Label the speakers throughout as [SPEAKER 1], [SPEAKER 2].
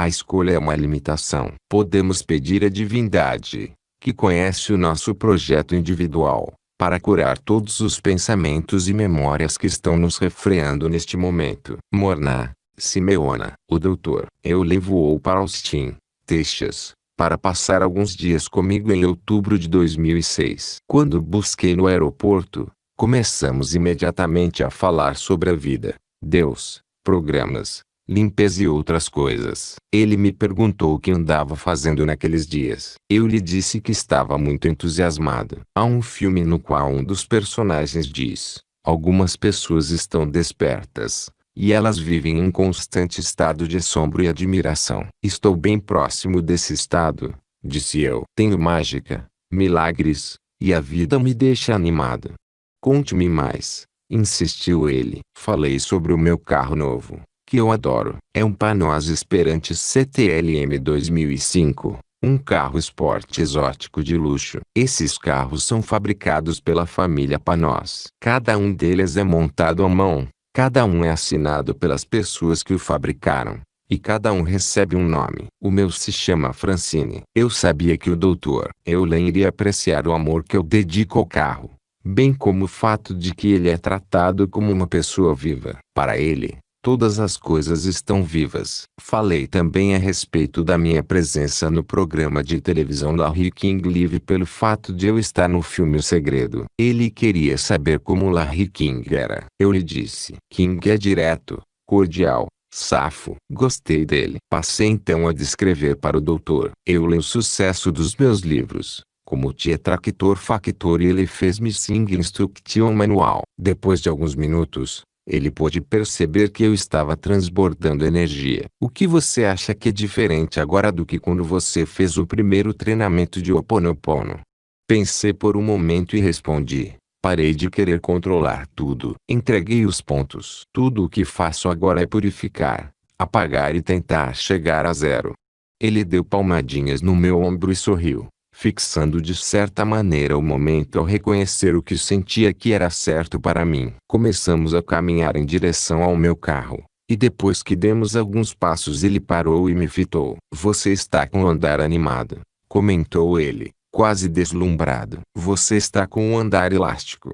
[SPEAKER 1] A escolha é uma limitação. Podemos pedir à divindade, que conhece o nosso projeto individual, para curar todos os pensamentos e memórias que estão nos refreando neste momento. Morná, Simeona. O doutor Eulen voou para Austin, Texas, para passar alguns dias comigo em outubro de 2006. Quando busquei no aeroporto, começamos imediatamente a falar sobre a vida, Deus, programas, limpeza e outras coisas. Ele me perguntou o que andava fazendo naqueles dias. Eu lhe disse que estava muito entusiasmado. Há um filme no qual um dos personagens diz: algumas pessoas estão despertas, e elas vivem em um constante estado de assombro e admiração. Estou bem próximo desse estado, disse eu. Tenho mágica, milagres, e a vida me deixa animado. Conte-me mais, insistiu ele. Falei sobre o meu carro novo, que eu adoro. É um Panoz Esperante CTLM 2005, um carro esporte exótico de luxo. Esses carros são fabricados pela família Panoz. Cada um deles é montado à mão, cada um é assinado pelas pessoas que o fabricaram, e cada um recebe um nome. O meu se chama Francine. Eu sabia que o Dr. Eulen iria apreciar o amor que eu dedico ao carro, bem como o fato de que ele é tratado como uma pessoa viva. Para ele, todas as coisas estão vivas. Falei também a respeito da minha presença no programa de televisão Larry King Live pelo fato de eu estar no filme O Segredo. Ele queria saber como Larry King era. Eu lhe disse: King é direto, cordial, safo. Gostei dele. Passei então a descrever para o doutor Eulen o sucesso dos meus livros, como Tetractor Factor, e ele fez-me Sing Instruction Manual. Depois de alguns minutos, ele pôde perceber que eu estava transbordando energia. O que você acha que é diferente agora do que quando você fez o primeiro treinamento de Ho'oponopono? Pensei por um momento e respondi: parei de querer controlar tudo. Entreguei os pontos. Tudo o que faço agora é purificar, apagar e tentar chegar a zero. Ele deu palmadinhas no meu ombro e sorriu, fixando de certa maneira o momento ao reconhecer o que sentia que era certo para mim. Começamos a caminhar em direção ao meu carro, e depois que demos alguns passos ele parou e me fitou. Você está com um andar animado, comentou ele, quase deslumbrado. Você está com um andar elástico.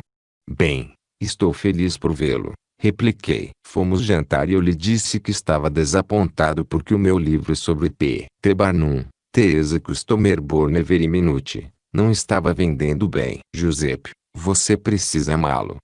[SPEAKER 1] Bem, estou feliz por vê-lo, repliquei. Fomos jantar e eu lhe disse que estava desapontado porque o meu livro sobre P.T. Barnum, The Customer Born Every Minute, não estava vendendo bem. Giuseppe, você precisa amá-lo.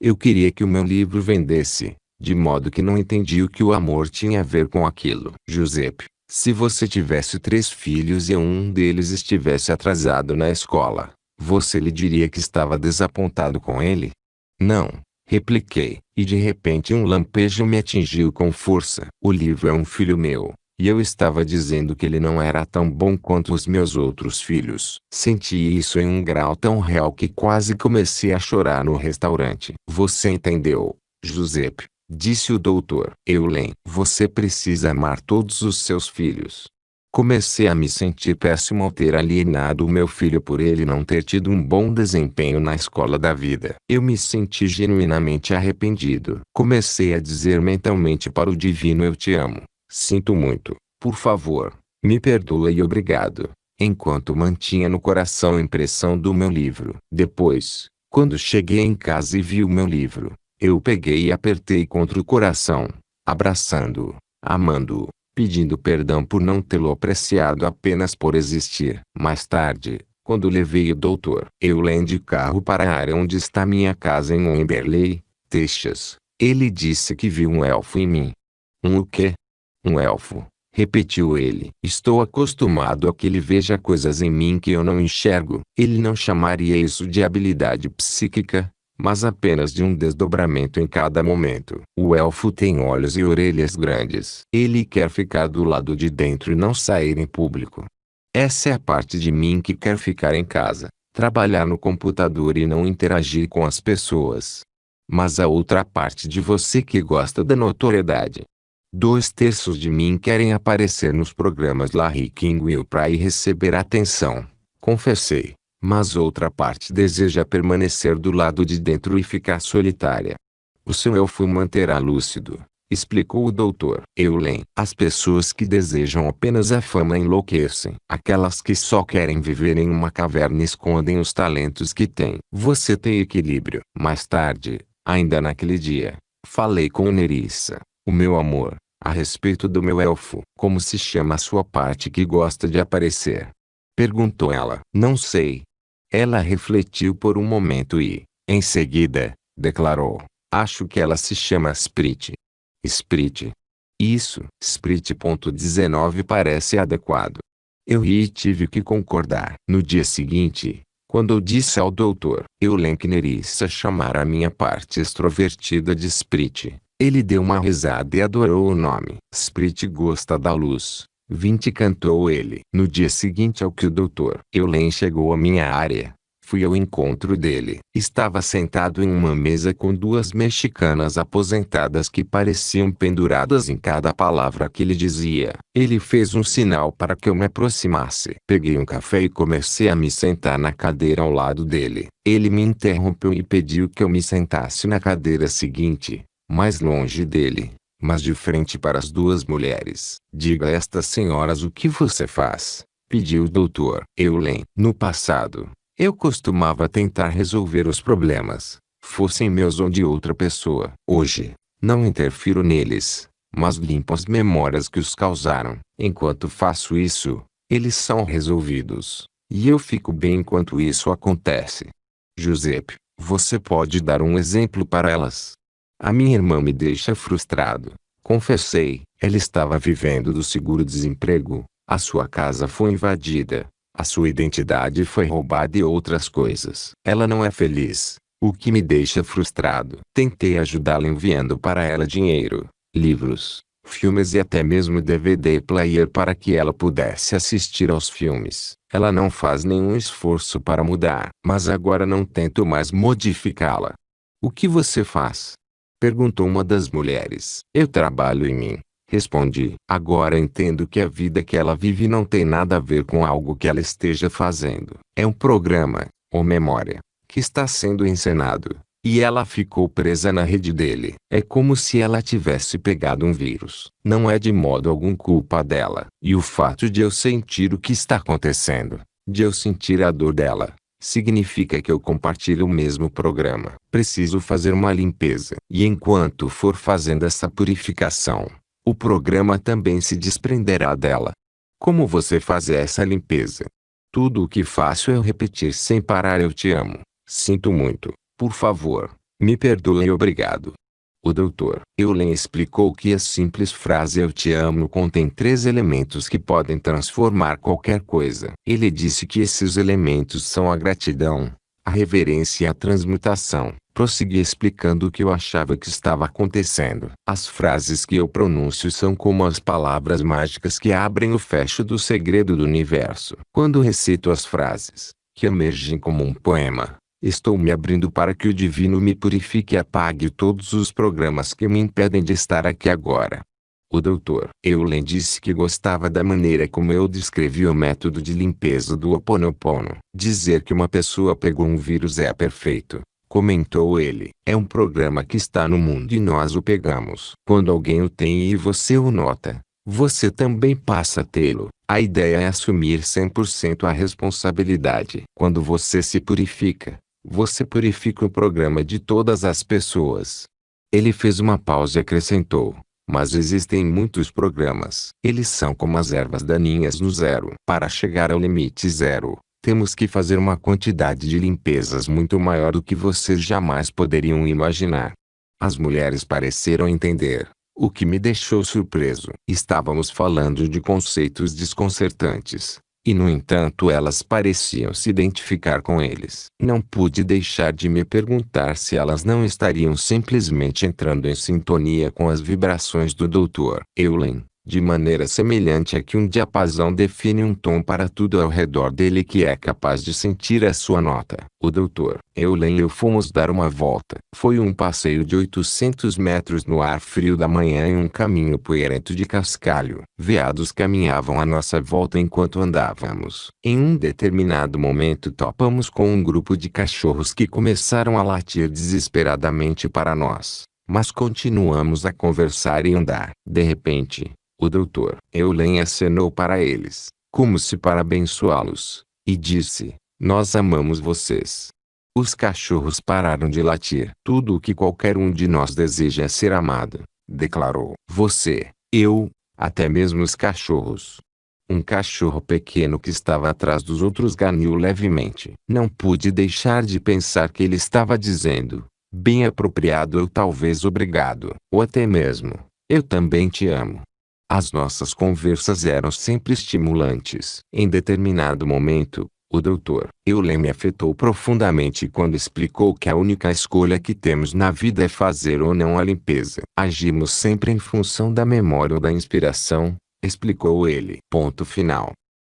[SPEAKER 1] Eu queria que o meu livro vendesse, de modo que não entendi o que o amor tinha a ver com aquilo. Giuseppe, se você tivesse 3 filhos e um deles estivesse atrasado na escola, você lhe diria que estava desapontado com ele? Não, repliquei, e de repente um lampejo me atingiu com força. O livro é um filho meu. E eu estava dizendo que ele não era tão bom quanto os meus outros filhos. Senti isso em um grau tão real que quase comecei a chorar no restaurante. Você entendeu, Giuseppe, disse o doutor Eulen. Você precisa amar todos os seus filhos. Comecei a me sentir péssimo ao ter alienado o meu filho por ele não ter tido um bom desempenho na escola da vida. Eu me senti genuinamente arrependido. Comecei a dizer mentalmente para o divino: eu te amo. Sinto muito, por favor, me perdoe e obrigado, enquanto mantinha no coração a impressão do meu livro. Depois, quando cheguei em casa e vi o meu livro, eu o peguei e apertei contra o coração, abraçando-o, amando-o, pedindo perdão por não tê-lo apreciado apenas por existir. Mais tarde, quando levei o Dr. Eulen de carro para a área onde está minha casa em Wimberley, Texas, ele disse que viu um elfo em mim. O quê? Um elfo, repetiu ele. Estou acostumado a que ele veja coisas em mim que eu não enxergo. Ele não chamaria isso de habilidade psíquica, mas apenas de um desdobramento em cada momento. O elfo tem olhos e orelhas grandes. Ele quer ficar do lado de dentro e não sair em público. Essa é a parte de mim que quer ficar em casa, trabalhar no computador e não interagir com as pessoas. Mas a outra parte de você que gosta da notoriedade. 2/3 de mim querem aparecer nos programas Larry King e Oprah e receber atenção, confessei, mas outra parte deseja permanecer do lado de dentro e ficar solitária. O seu elfo manterá lúcido, explicou o doutor Eulen. As pessoas que desejam apenas a fama enlouquecem. Aquelas que só querem viver em uma caverna escondem os talentos que têm. Você tem equilíbrio. Mais tarde, ainda naquele dia, falei com Nerissa, o meu amor, a respeito do meu elfo. Como se chama a sua parte que gosta de aparecer? Perguntou ela. Não sei. Ela refletiu por um momento e, em seguida, declarou. Acho que ela se chama Sprit. Sprit. Isso. Sprit.19 parece adequado. Eu ri e tive que concordar. No dia seguinte, quando eu disse ao doutor Eulen que Nerissa chamara a minha parte extrovertida de Sprit, ele deu uma risada e adorou o nome. Sprit gosta da luz. 20 cantou ele. No dia seguinte ao que o doutor Eulen chegou à minha área, fui ao encontro dele. Estava sentado em uma mesa com duas mexicanas aposentadas que pareciam penduradas em cada palavra que ele dizia. Ele fez um sinal para que eu me aproximasse. Peguei um café e comecei a me sentar na cadeira ao lado dele. Ele me interrompeu e pediu que eu me sentasse na cadeira seguinte, mais longe dele, mas de frente para as duas mulheres. Diga a estas senhoras o que você faz, pediu o doutor Eulen. No passado, eu costumava tentar resolver os problemas, fossem meus ou de outra pessoa. Hoje, não interfiro neles, mas limpo as memórias que os causaram. Enquanto faço isso, eles são resolvidos, e eu fico bem enquanto isso acontece. Giuseppe, você pode dar um exemplo para elas? A minha irmã me deixa frustrado, confessei. Ela estava vivendo do seguro-desemprego, a sua casa foi invadida, a sua identidade foi roubada e outras coisas. Ela não é feliz, o que me deixa frustrado. Tentei ajudá-la enviando para ela dinheiro, livros, filmes e até mesmo DVD player para que ela pudesse assistir aos filmes. Ela não faz nenhum esforço para mudar. Mas agora não tento mais modificá-la. O que você faz? Perguntou uma das mulheres. Eu trabalho em mim. Respondi. Agora entendo que a vida que ela vive não tem nada a ver com algo que ela esteja fazendo. É um programa, ou memória, que está sendo encenado, e ela ficou presa na rede dele. É como se ela tivesse pegado um vírus. Não é de modo algum culpa dela. E o fato de eu sentir o que está acontecendo, de eu sentir a dor dela, significa que eu compartilho o mesmo programa. Preciso fazer uma limpeza. E enquanto for fazendo essa purificação, o programa também se desprenderá dela. Como você faz essa limpeza? Tudo o que faço é repetir sem parar: eu te amo. Sinto muito. Por favor, me perdoe e obrigado. O doutor Eulen explicou que a simples frase "eu te amo" contém 3 elementos que podem transformar qualquer coisa. Ele disse que esses elementos são a gratidão, a reverência e a transmutação. Prossegui explicando o que eu achava que estava acontecendo. As frases que eu pronuncio são como as palavras mágicas que abrem o fecho do segredo do universo. Quando recito as frases, que emergem como um poema, estou me abrindo para que o divino me purifique e apague todos os programas que me impedem de estar aqui agora. O doutor Eulen disse que gostava da maneira como eu descrevi o método de limpeza do Ho Oponopono. Dizer que uma pessoa pegou um vírus é perfeito, comentou ele. É um programa que está no mundo e nós o pegamos. Quando alguém o tem e você o nota, você também passa a tê-lo. A ideia é assumir 100% a responsabilidade. Quando você se purifica, você purifica o programa de todas as pessoas. Ele fez uma pausa e acrescentou: mas existem muitos programas. Eles são como as ervas daninhas no zero. Para chegar ao limite zero, temos que fazer uma quantidade de limpezas muito maior do que vocês jamais poderiam imaginar. As mulheres pareceram entender, o que me deixou surpreso. Estávamos falando de conceitos desconcertantes, e no entanto elas pareciam se identificar com eles. Não pude deixar de me perguntar se elas não estariam simplesmente entrando em sintonia com as vibrações do Dr. Eulen, de maneira semelhante a que um diapasão define um tom para tudo ao redor dele que é capaz de sentir a sua nota. O Dr. Eulen e eu fomos dar uma volta. Foi um passeio de 800 metros no ar frio da manhã em um caminho poeirento de cascalho. Veados caminhavam à nossa volta enquanto andávamos. Em um determinado momento topamos com um grupo de cachorros que começaram a latir desesperadamente para nós. mas continuamos a conversar e andar. De repente, o Dr. Eulen acenou para eles, como se para abençoá-los, e disse: "Nós amamos vocês." Os cachorros pararam de latir. "Tudo o que qualquer um de nós deseja é ser amado", declarou. "Você, eu, até mesmo os cachorros." Um cachorro pequeno que estava atrás dos outros ganiu levemente. Não pude deixar de pensar que ele estava dizendo, bem apropriado ou talvez obrigado, ou até mesmo, "Eu também te amo." As nossas conversas eram sempre estimulantes. Em determinado momento, o Dr. Eulen me afetou profundamente quando explicou que a única escolha que temos na vida é fazer ou não a limpeza. "Agimos sempre em função da memória ou da inspiração", explicou ele. Ponto final.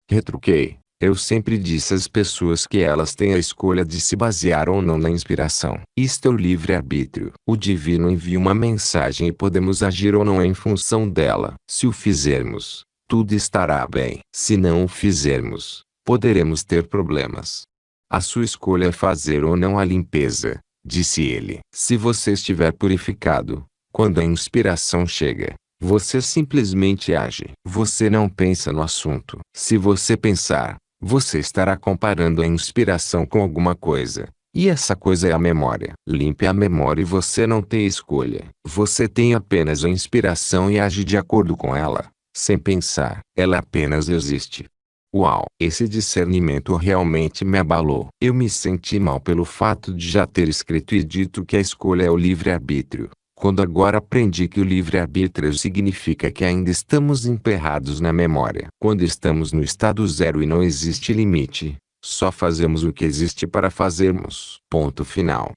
[SPEAKER 1] Retruquei. "Eu sempre disse às pessoas que elas têm a escolha de se basear ou não na inspiração. Isto é o livre-arbítrio. O divino envia uma mensagem e podemos agir ou não em função dela. Se o fizermos, tudo estará bem. Se não o fizermos, poderemos ter problemas. A sua escolha é fazer ou não a limpeza", disse ele. "Se você estiver purificado, quando a inspiração chega, você simplesmente age. Você não pensa no assunto. Se você pensar, você estará comparando a inspiração com alguma coisa. E essa coisa é a memória. Limpe a memória e você não tem escolha. Você tem apenas a inspiração e age de acordo com ela, sem pensar. Ela apenas existe." Uau! Esse discernimento realmente me abalou. Eu me senti mal pelo fato de já ter escrito e dito que a escolha é o livre-arbítrio, quando agora aprendi que o livre-arbítrio significa que ainda estamos emperrados na memória. Quando estamos no estado zero e não existe limite, só fazemos o que existe para fazermos. Ponto final.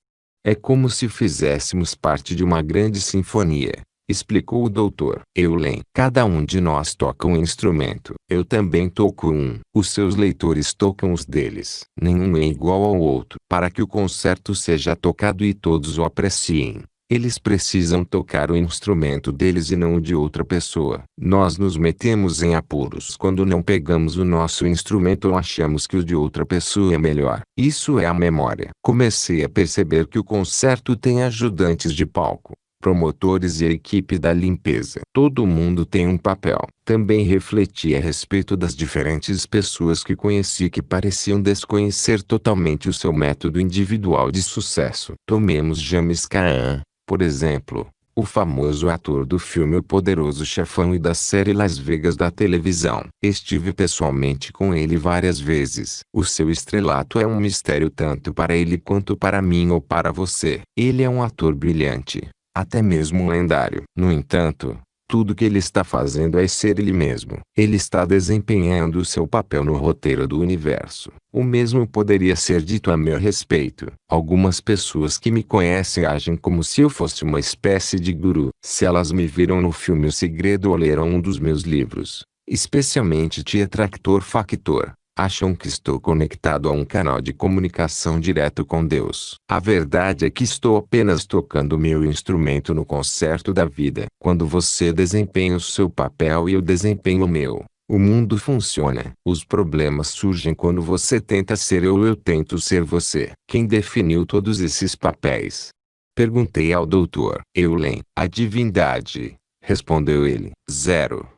[SPEAKER 1] É como se fizéssemos parte de uma grande sinfonia, explicou o Dr. Eulen. "Cada um de nós toca um instrumento. Eu também toco um. Os seus leitores tocam os deles. Nenhum é igual ao outro. Para que o concerto seja tocado e todos o apreciem, eles precisam tocar o instrumento deles e não o de outra pessoa. Nós nos metemos em apuros quando não pegamos o nosso instrumento ou achamos que o de outra pessoa é melhor. Isso é a memória." Comecei a perceber que o concerto tem ajudantes de palco, promotores e a equipe da limpeza. Todo mundo tem um papel. Também refleti a respeito das diferentes pessoas que conheci que pareciam desconhecer totalmente o seu método individual de sucesso. Tomemos James Caan, por exemplo, o famoso ator do filme O Poderoso Chefão e da série Las Vegas da televisão. Estive pessoalmente com ele várias vezes. O seu estrelato é um mistério tanto para ele quanto para mim ou para você. Ele é um ator brilhante, até mesmo lendário. No entanto, tudo que ele está fazendo é ser ele mesmo. Ele está desempenhando o seu papel no roteiro do universo. O mesmo poderia ser dito a meu respeito. Algumas pessoas que me conhecem agem como se eu fosse uma espécie de guru. Se elas me viram no filme O Segredo ou leram um dos meus livros, especialmente Tetractor Factor, acham que estou conectado a um canal de comunicação direto com Deus. A verdade é que estou apenas tocando meu instrumento no concerto da vida. Quando você desempenha o seu papel e eu desempenho o meu, o mundo funciona. Os problemas surgem quando você tenta ser eu ou eu tento ser você. Quem definiu todos esses papéis? Perguntei ao Dr. Eulen. "A divindade", respondeu ele. "Zero."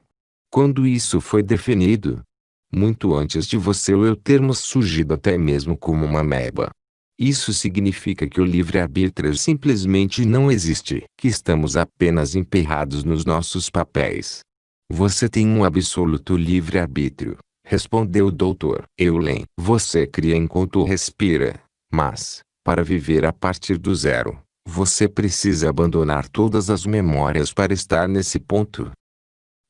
[SPEAKER 1] "Quando isso foi definido?" "Muito antes de você ou eu termos surgido, até mesmo como uma ameba." Isso significa que o livre-arbítrio simplesmente não existe. Que estamos apenas emperrados nos nossos papéis. "Você tem um absoluto livre-arbítrio", respondeu o Dr. Eulen. "Você cria enquanto respira, mas, para viver a partir do zero, você precisa abandonar todas as memórias para estar nesse ponto."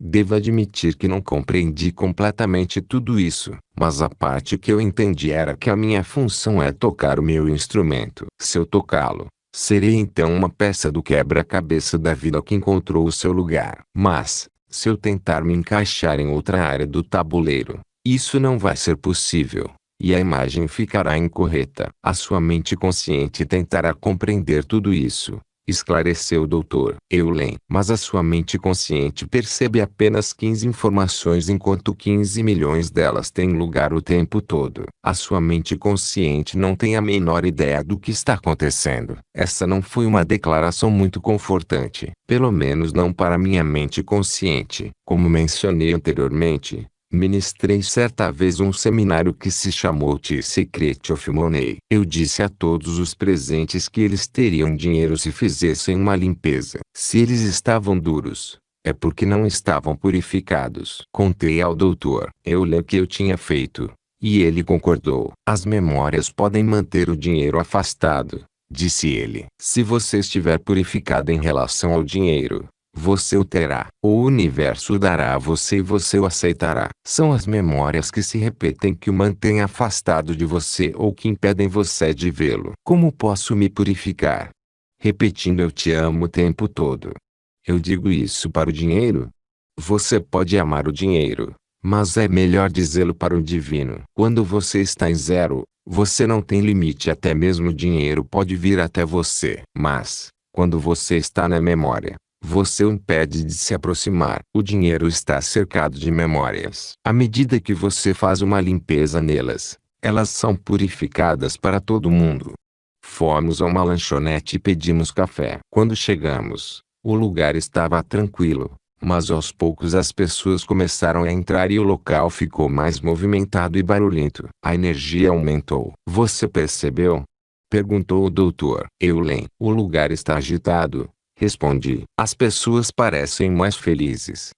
[SPEAKER 1] Devo admitir que não compreendi completamente tudo isso, mas a parte que eu entendi era que a minha função é tocar o meu instrumento. Se eu tocá-lo, serei então uma peça do quebra-cabeça da vida que encontrou o seu lugar. Mas, se eu tentar me encaixar em outra área do tabuleiro, isso não vai ser possível, e a imagem ficará incorreta. A sua mente consciente tentará compreender tudo isso, esclareceu o doutor Eulen. Mas a sua mente consciente percebe apenas 15 informações enquanto 15 milhões delas têm lugar o tempo todo. A sua mente consciente não tem a menor ideia do que está acontecendo. Essa não foi uma declaração muito confortante, pelo menos não para minha mente consciente. Como mencionei anteriormente, ministrei certa vez um seminário que se chamou The Secret of Money. Eu disse a todos os presentes que eles teriam dinheiro se fizessem uma limpeza. Se eles estavam duros, é porque não estavam purificados. Contei ao doutor Eulen o que eu tinha feito, e ele concordou. As memórias podem manter o dinheiro afastado, disse ele. Se você estiver purificado em relação ao dinheiro, você o terá. O universo o dará a você e você o aceitará. São as memórias que se repetem que o mantêm afastado de você ou que impedem você de vê-lo. Como posso me purificar? Repetindo eu te amo o tempo todo. Eu digo isso para o dinheiro? Você pode amar o dinheiro, mas é melhor dizê-lo para o divino. Quando você está em zero, você não tem limite, até mesmo o dinheiro pode vir até você. Mas, quando você está na memória, você o impede de se aproximar. O dinheiro está cercado de memórias. À medida que você faz uma limpeza nelas, elas são purificadas para todo mundo. Fomos a uma lanchonete e pedimos café. Quando chegamos, o lugar estava tranquilo, mas aos poucos as pessoas começaram a entrar e o local ficou mais movimentado e barulhento. A energia aumentou. Você percebeu? Perguntou o doutor Eulen. O lugar está agitado. Respondi. As pessoas parecem mais felizes.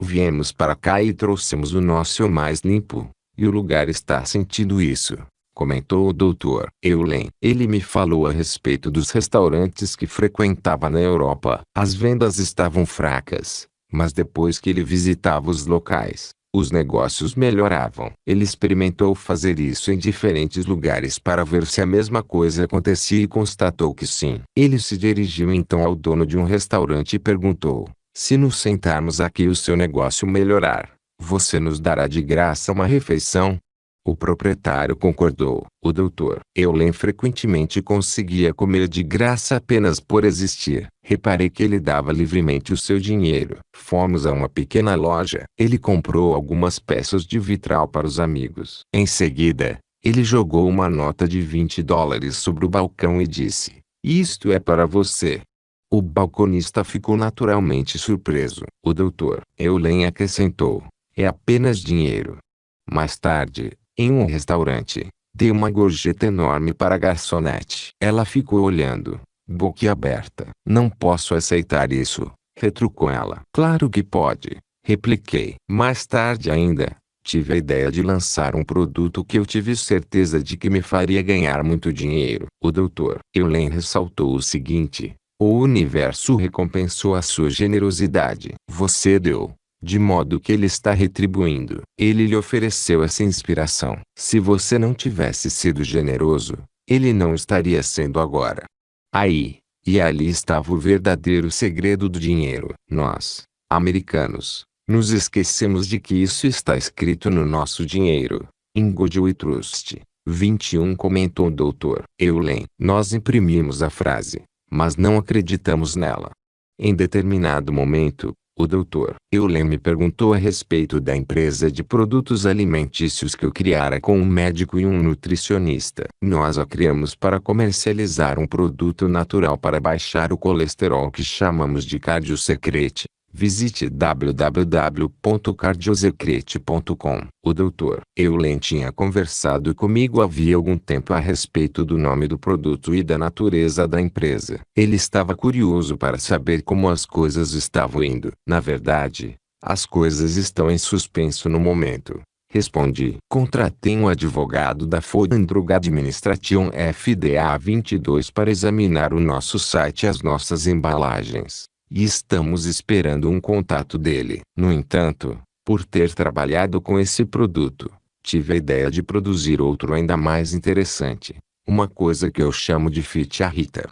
[SPEAKER 1] Viemos para cá e trouxemos o nosso mais limpo, e o lugar está sentindo isso, comentou o doutor Eulen. Ele me falou a respeito dos restaurantes que frequentava na Europa. As vendas estavam fracas, mas depois que ele visitava os locais, os negócios melhoravam. Ele experimentou fazer isso em diferentes lugares para ver se a mesma coisa acontecia e constatou que sim. Ele se dirigiu então ao dono de um restaurante e perguntou: se nos sentarmos aqui e o seu negócio melhorar, você nos dará de graça uma refeição? O proprietário concordou. O doutor Eulen frequentemente conseguia comer de graça apenas por existir. Reparei que ele dava livremente o seu dinheiro. Fomos a uma pequena loja. Ele comprou algumas peças de vitral para os amigos. Em seguida, ele jogou uma nota de $20 sobre o balcão e disse: isto é para você. O balconista ficou naturalmente surpreso. O doutor Eulen acrescentou: é apenas dinheiro. Mais tarde, em um restaurante, dei uma gorjeta enorme para a garçonete. Ela ficou olhando, boquiaberta. Não posso aceitar isso, retrucou ela. Claro que pode, repliquei. Mais tarde ainda, tive a ideia de lançar um produto que eu tive certeza de que me faria ganhar muito dinheiro. O doutor Eulen ressaltou o seguinte: o universo recompensou a sua generosidade. Você deu, de modo que ele está retribuindo. Ele lhe ofereceu essa inspiração. Se você não tivesse sido generoso, ele não estaria sendo agora. Aí, e ali estava o verdadeiro segredo do dinheiro. Nós, americanos, nos esquecemos de que isso está escrito no nosso dinheiro. Em Goodwill Trust 21, comentou o Dr. Eulen. Nós imprimimos a frase, mas não acreditamos nela. Em determinado momento, o Dr. Eulen me perguntou a respeito da empresa de produtos alimentícios que eu criara com um médico e um nutricionista. Nós a criamos para comercializar um produto natural para baixar o colesterol que chamamos de Cardio Secret. Visite www.cardiosecret.com. O Dr. Eulen tinha conversado comigo havia algum tempo a respeito do nome do produto e da natureza da empresa. Ele estava curioso para saber como as coisas estavam indo. Na verdade, as coisas estão em suspenso no momento, respondi. Contratei um advogado da Food and Drug Administration FDA 22 para examinar o nosso site e as nossas embalagens. E estamos esperando um contato dele. No entanto, por ter trabalhado com esse produto, tive a ideia de produzir outro ainda mais interessante. Uma coisa que eu chamo de Fit-A-Rita.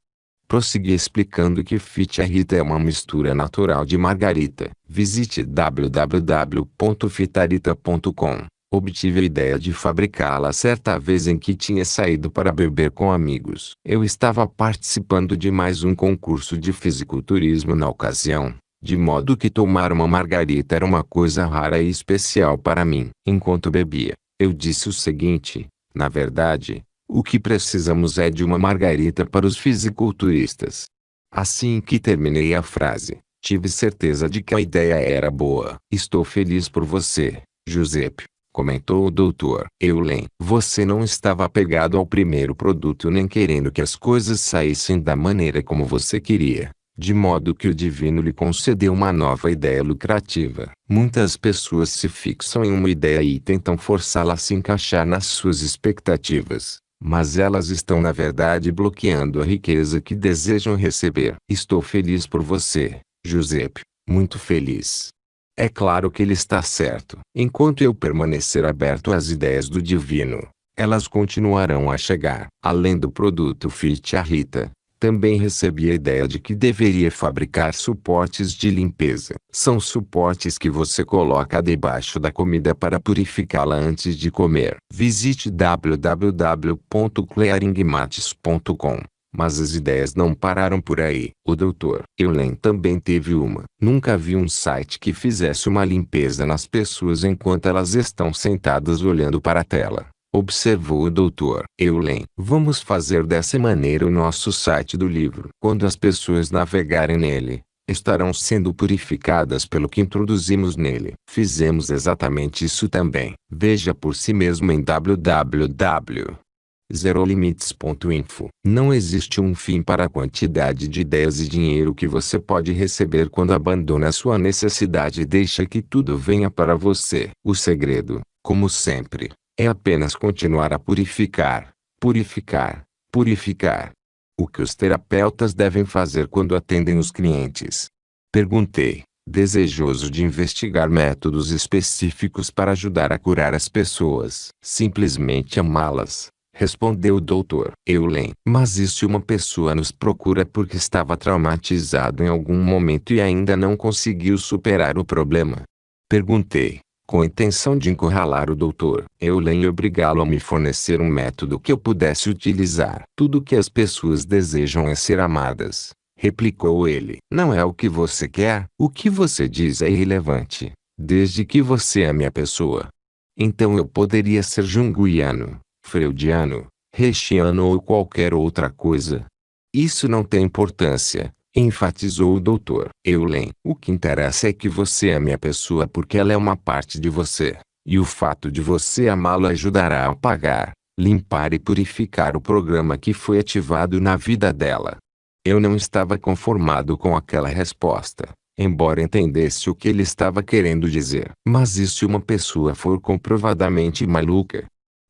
[SPEAKER 1] Prossegui explicando que Fit-A-Rita é uma mistura natural de margarita. Visite www.fitarita.com. Obtive a ideia de fabricá-la certa vez em que tinha saído para beber com amigos. Eu estava participando de mais um concurso de fisiculturismo na ocasião, de modo que tomar uma margarita era uma coisa rara e especial para mim. Enquanto bebia, eu disse o seguinte: na verdade, o que precisamos é de uma margarita para os fisiculturistas. Assim que terminei a frase, tive certeza de que a ideia era boa. Estou feliz por você, Giuseppe, comentou o Dr. Eulen. Você não estava apegado ao primeiro produto nem querendo que as coisas saíssem da maneira como você queria, de modo que o divino lhe concedeu uma nova ideia lucrativa. Muitas pessoas se fixam em uma ideia e tentam forçá-la a se encaixar nas suas expectativas, mas elas estão na verdade bloqueando a riqueza que desejam receber. Estou feliz por você, Giuseppe, muito feliz. É claro que ele está certo. Enquanto eu permanecer aberto às ideias do divino, elas continuarão a chegar. Além do produto Fit a Rita, também recebi a ideia de que deveria fabricar suportes de limpeza. São suportes que você coloca debaixo da comida para purificá-la antes de comer. Visite www.clearingmates.com. Mas as ideias não pararam por aí. O Dr. Eulen também teve uma. Nunca vi um site que fizesse uma limpeza nas pessoas enquanto elas estão sentadas olhando para a tela, observou o Dr. Eulen. Vamos fazer dessa maneira o nosso site do livro. Quando as pessoas navegarem nele, estarão sendo purificadas pelo que introduzimos nele. Fizemos exatamente isso também. Veja por si mesmo em www.zerolimites.info. Não existe um fim para a quantidade de ideias e dinheiro que você pode receber quando abandona sua necessidade e deixa que tudo venha para você. O segredo, como sempre, é apenas continuar a purificar, purificar, purificar. O que os terapeutas devem fazer quando atendem os clientes? Perguntei, desejoso de investigar métodos específicos para ajudar a curar as pessoas. Simplesmente amá-las, respondeu o Dr. Eulen. Mas e se uma pessoa nos procura porque estava traumatizado em algum momento e ainda não conseguiu superar o problema? Perguntei, com a intenção de encurralar o Dr. Eulen e obrigá-lo a me fornecer um método que eu pudesse utilizar. Tudo o que as pessoas desejam é ser amadas, replicou ele. Não é o que você quer? O que você diz é irrelevante, desde que você ame a pessoa. Então eu poderia ser junguiano, freudiano, reichiano ou qualquer outra coisa. Isso não tem importância, enfatizou o Dr. Eulen. O que interessa é que você ame a pessoa porque ela é uma parte de você, e o fato de você amá-la ajudará a apagar, limpar e purificar o programa que foi ativado na vida dela. Eu não estava conformado com aquela resposta, embora entendesse o que ele estava querendo dizer. Mas e se uma pessoa for comprovadamente maluca?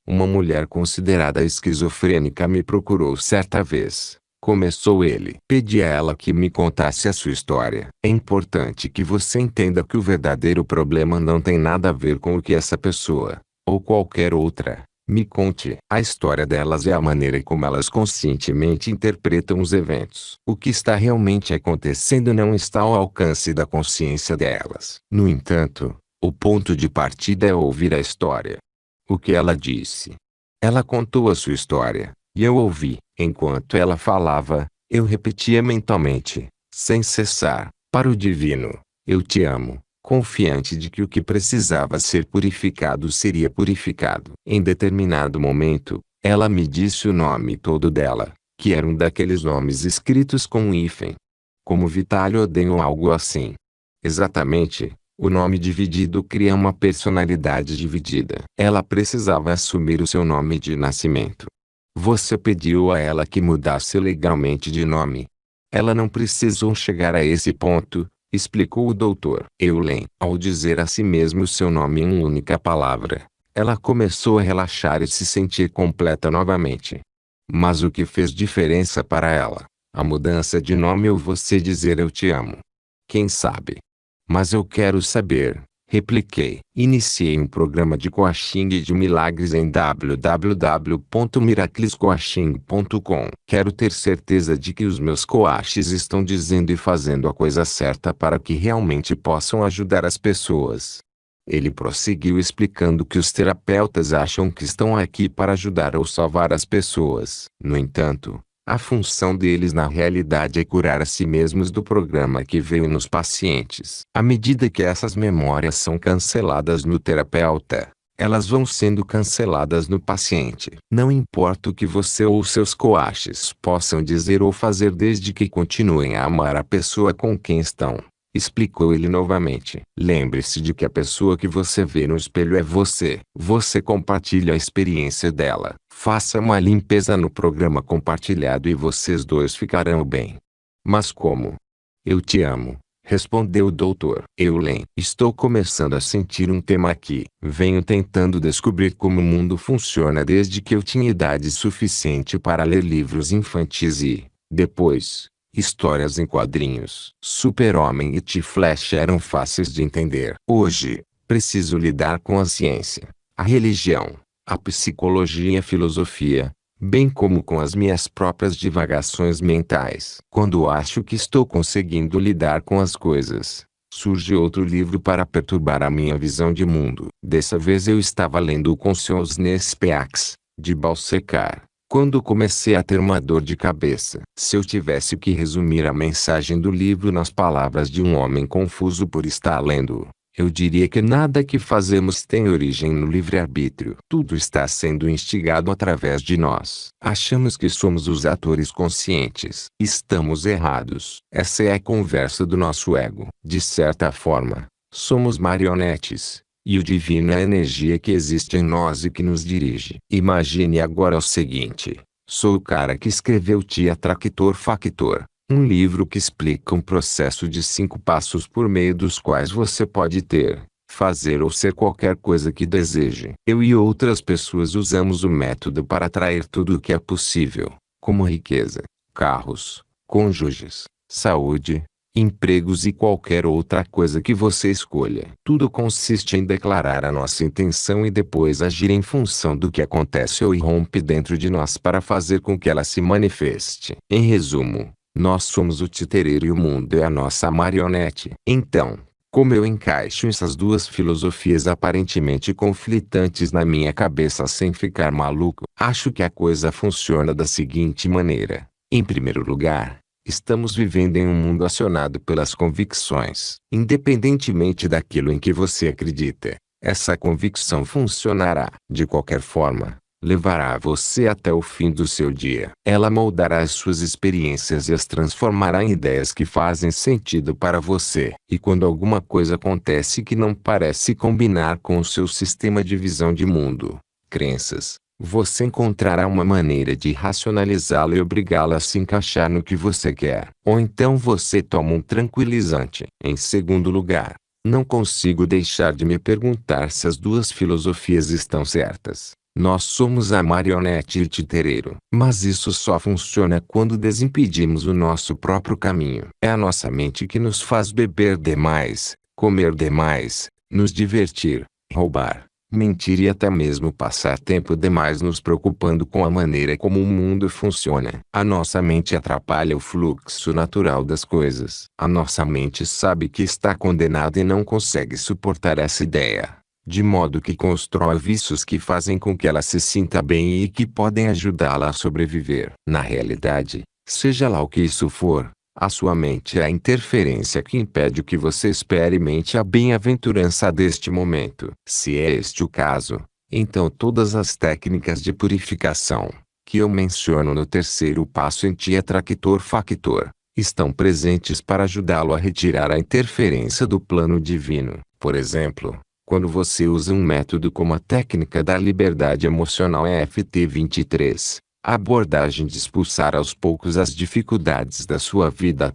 [SPEAKER 1] Uma mulher considerada esquizofrênica me procurou certa vez. Começou ele. Pedi a ela que me contasse a sua história. É importante que você entenda que o verdadeiro problema não tem nada a ver com o que essa pessoa, ou qualquer outra, me conte. A história delas é a maneira como elas conscientemente interpretam os eventos. O que está realmente acontecendo não está ao alcance da consciência delas. No entanto, o ponto de partida é ouvir a história. O que ela disse? Ela contou a sua história, e eu ouvi. Enquanto ela falava, eu repetia mentalmente, sem cessar, para o divino: eu te amo, confiante de que o que precisava ser purificado seria purificado. Em determinado momento, ela me disse o nome todo dela, que era um daqueles nomes escritos com um hífen. Como Vitalio Oden ou algo assim. Exatamente. O nome dividido cria uma personalidade dividida. Ela precisava assumir o seu nome de nascimento. Você pediu a ela que mudasse legalmente de nome. Ela não precisou chegar a esse ponto, explicou o Dr. Eulen. Ao dizer a si mesmo o seu nome em uma única palavra, ela começou a relaxar e se sentir completa novamente. Mas o que fez diferença para ela? A mudança de nome ou você dizer eu te amo? Quem sabe? Mas eu quero saber, repliquei. Iniciei um programa de coaching e de milagres em www.miraclescoaching.com. Quero ter certeza de que os meus coaches estão dizendo e fazendo a coisa certa para que realmente possam ajudar as pessoas. Ele prosseguiu explicando que os terapeutas acham que estão aqui para ajudar ou salvar as pessoas. No entanto, a função deles na realidade é curar a si mesmos do programa que veio nos pacientes. À medida que essas memórias são canceladas no terapeuta, elas vão sendo canceladas no paciente. Não importa o que você ou seus coaches possam dizer ou fazer desde que continuem a amar a pessoa com quem estão. Explicou ele novamente. Lembre-se de que a pessoa que você vê no espelho é você. Você compartilha a experiência dela. Faça uma limpeza no programa compartilhado e vocês dois ficarão bem. Mas como? Eu te amo, respondeu o Dr. Eulen. Estou começando a sentir um tema aqui. Venho tentando descobrir como o mundo funciona desde que eu tinha idade suficiente para ler livros infantis e, depois, histórias em quadrinhos. Super-Homem e T-Flash eram fáceis de entender. Hoje, preciso lidar com a ciência, a religião, a psicologia e a filosofia, bem como com as minhas próprias divagações mentais. Quando acho que estou conseguindo lidar com as coisas, surge outro livro para perturbar a minha visão de mundo. Dessa vez eu estava lendo o Consciousness Peaks, de Balsekar, quando comecei a ter uma dor de cabeça. Se eu tivesse que resumir a mensagem do livro nas palavras de um homem confuso por estar lendo, eu diria que nada que fazemos tem origem no livre-arbítrio. Tudo está sendo instigado através de nós. Achamos que somos os atores conscientes. Estamos errados. Essa é a conversa do nosso ego. De certa forma, somos marionetes. E o divino é a energia que existe em nós e que nos dirige. Imagine agora o seguinte: sou o cara que escreveu Tia Tractor Factor, um livro que explica um processo de 5 passos por meio dos quais você pode ter, fazer ou ser qualquer coisa que deseje. Eu e outras pessoas usamos o método para atrair tudo o que é possível, como riqueza, carros, cônjuges, saúde, empregos e qualquer outra coisa que você escolha. Tudo consiste em declarar a nossa intenção e depois agir em função do que acontece ou irrompe dentro de nós para fazer com que ela se manifeste. Em resumo, nós somos o titereiro e o mundo é a nossa marionete. Então, como eu encaixo essas duas filosofias aparentemente conflitantes na minha cabeça sem ficar maluco? Acho que a coisa funciona da seguinte maneira. Em primeiro lugar, estamos vivendo em um mundo acionado pelas convicções. Independentemente daquilo em que você acredita, essa convicção funcionará. De qualquer forma, levará você até o fim do seu dia. Ela moldará as suas experiências e as transformará em ideias que fazem sentido para você. E quando alguma coisa acontece que não parece combinar com o seu sistema de visão de mundo, crenças, você encontrará uma maneira de racionalizá-la e obrigá-la a se encaixar no que você quer. Ou então você toma um tranquilizante. Em segundo lugar, não consigo deixar de me perguntar se as duas filosofias estão certas. Nós somos a marionete e o titereiro. Mas isso só funciona quando desimpedimos o nosso próprio caminho. É a nossa mente que nos faz beber demais, comer demais, nos divertir, roubar, mentir e até mesmo passar tempo demais nos preocupando com a maneira como o mundo funciona. A nossa mente atrapalha o fluxo natural das coisas. A nossa mente sabe que está condenada e não consegue suportar essa ideia, de modo que constrói vícios que fazem com que ela se sinta bem e que podem ajudá-la a sobreviver. Na realidade, seja lá o que isso for, a sua mente é a interferência que impede que você experimente a bem-aventurança deste momento. Se é este o caso, então todas as técnicas de purificação, que eu menciono no terceiro passo em Tia Tractor Factor, estão presentes para ajudá-lo a retirar a interferência do plano divino. Por exemplo, quando você usa um método como a técnica da liberdade emocional EFT23, a abordagem de expulsar aos poucos as dificuldades da sua vida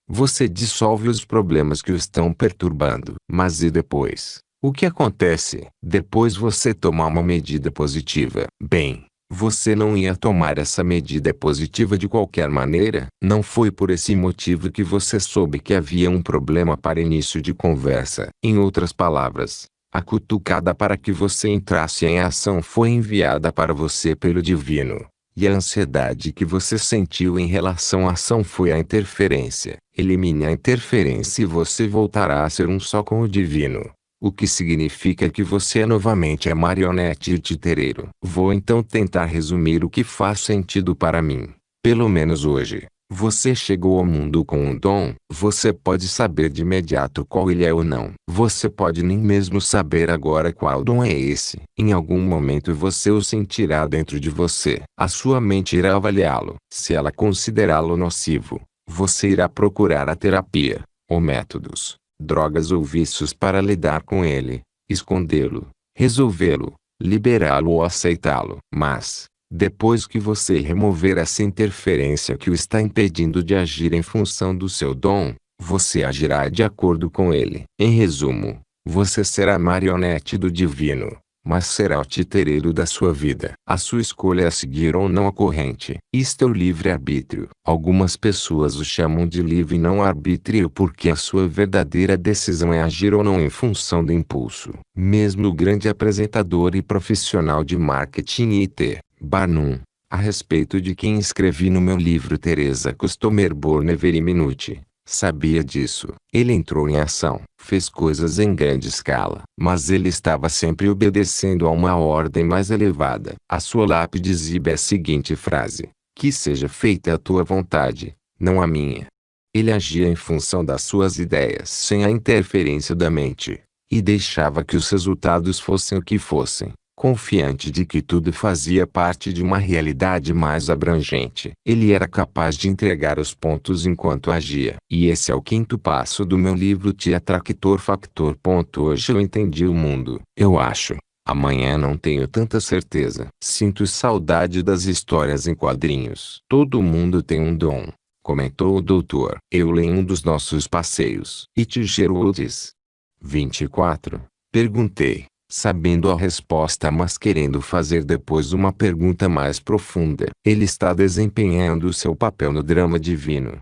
[SPEAKER 1] você dissolve os problemas que o estão perturbando. Mas e depois? O que acontece? Depois você toma uma medida positiva. Bem, você não ia tomar essa medida positiva de qualquer maneira? Não foi por esse motivo que você soube que havia um problema para início de conversa. Em outras palavras, a cutucada para que você entrasse em ação foi enviada para você pelo divino, e a ansiedade que você sentiu em relação à ação foi a interferência. Elimine a interferência e você voltará a ser um só com o divino. o que significa que você é novamente a marionete e o titereiro. Vou então tentar resumir o que faz sentido para mim. Pelo menos hoje. Você chegou ao mundo com um dom. Você pode saber de imediato qual ele é ou não. Você pode nem mesmo saber agora qual dom é esse. Em algum momento você o sentirá dentro de você. A sua mente irá avaliá-lo. Se ela considerá-lo nocivo, você irá procurar a terapia, ou métodos, drogas ou vícios para lidar com ele, escondê-lo, resolvê-lo, liberá-lo ou aceitá-lo. Mas, depois que você remover essa interferência que o está impedindo de agir em função do seu dom, você agirá de acordo com ele. Em resumo, você será a marionete do divino, mas será o titereiro da sua vida. A sua escolha é seguir ou não a corrente. Isto é o livre-arbítrio. Algumas pessoas o chamam de livre não-arbítrio porque a sua verdadeira decisão é agir ou não em função do impulso. Mesmo o grande apresentador e profissional de marketing I.T. Barnum, a respeito de quem escrevi no meu livro Teresa Customer Born Every Minute, sabia disso. Ele entrou em ação, fez coisas em grande escala, mas ele estava sempre obedecendo a uma ordem mais elevada. A sua lápide exibe a seguinte frase: que seja feita a tua vontade, não a minha. Ele agia em função das suas ideias sem a interferência da mente, e deixava que os resultados fossem o que fossem, confiante de que tudo fazia parte de uma realidade mais abrangente. Ele era capaz de entregar os pontos enquanto agia. E esse é o quinto passo do meu livro Te Attractor Factor. Hoje eu entendi o mundo, eu acho. Amanhã não tenho tanta certeza. Sinto saudade das histórias em quadrinhos. Todo mundo tem um dom, comentou o doutor Euler em um dos nossos passeios. E T. Geroldes? 24. Perguntei, sabendo a resposta mas querendo fazer depois uma pergunta mais profunda. Ele está desempenhando o seu papel no drama divino.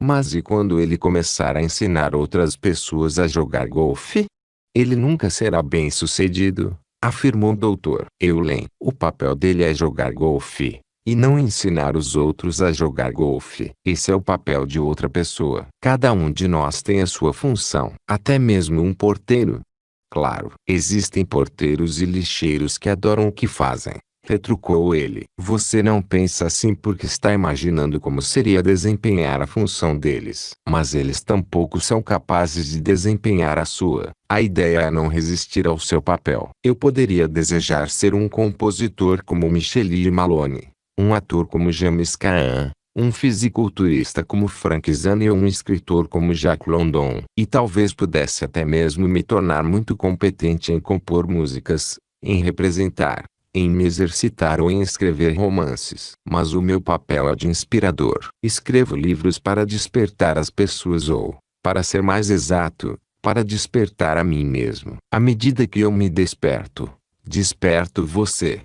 [SPEAKER 1] Mas e quando ele começar a ensinar outras pessoas a jogar golfe? Ele nunca será bem-sucedido, afirmou o Dr. Euler. O papel dele é jogar golfe, e não ensinar os outros a jogar golfe. Esse é o papel de outra pessoa. Cada um de nós tem a sua função. Até mesmo um porteiro. Claro, existem porteiros e lixeiros que adoram o que fazem, retrucou ele. Você não pensa assim porque está imaginando como seria desempenhar a função deles. Mas eles tampouco são capazes de desempenhar a sua. A ideia é não resistir ao seu papel. Eu poderia desejar ser um compositor como Michel Malone, um ator como James Caan, um fisiculturista como Frank Zane ou um escritor como Jack London. E talvez pudesse até mesmo me tornar muito competente em compor músicas, em representar, em me exercitar ou em escrever romances. Mas o meu papel é de inspirador. Escrevo livros para despertar as pessoas ou, para ser mais exato, para despertar a mim mesmo. À medida que eu me desperto, desperto você.